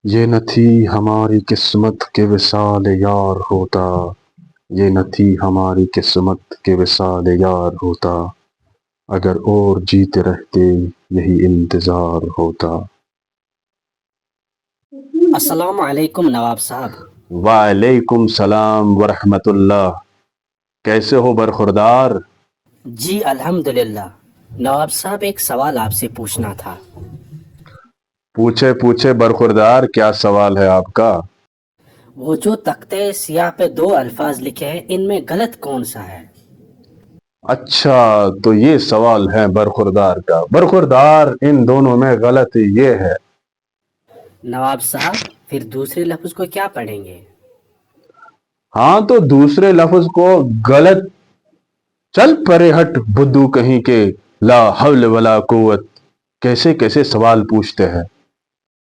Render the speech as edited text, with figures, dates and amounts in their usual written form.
یہ نہ تھی ہماری قسمت کہ وصال یار ہوتا، یہ نہ تھی ہماری قسمت کہ وصال یار ہوتا، اگر اور جیتے رہتے یہی انتظار ہوتا۔ السلام علیکم نواب صاحب۔ وعلیکم السلام ورحمۃ اللہ۔ کیسے ہو برخوردار؟ جی الحمدللہ۔ نواب صاحب ایک سوال آپ سے پوچھنا تھا۔ پوچھے پوچھے برخوردار، کیا سوال ہے آپ کا؟ وہ جو تختے سیاہ پہ دو الفاظ لکھے ہیں ان میں غلط کون سا ہے؟ اچھا، تو یہ سوال ہے برخوردار کا۔ برخوردار، ان دونوں میں غلط یہ ہے۔ نواب صاحب پھر دوسرے لفظ کو کیا پڑھیں گے؟ ہاں تو دوسرے لفظ کو غلط چل پرے ہٹ بدو کہیں کے لا حول ولا قوت، کیسے کیسے سوال پوچھتے ہیں۔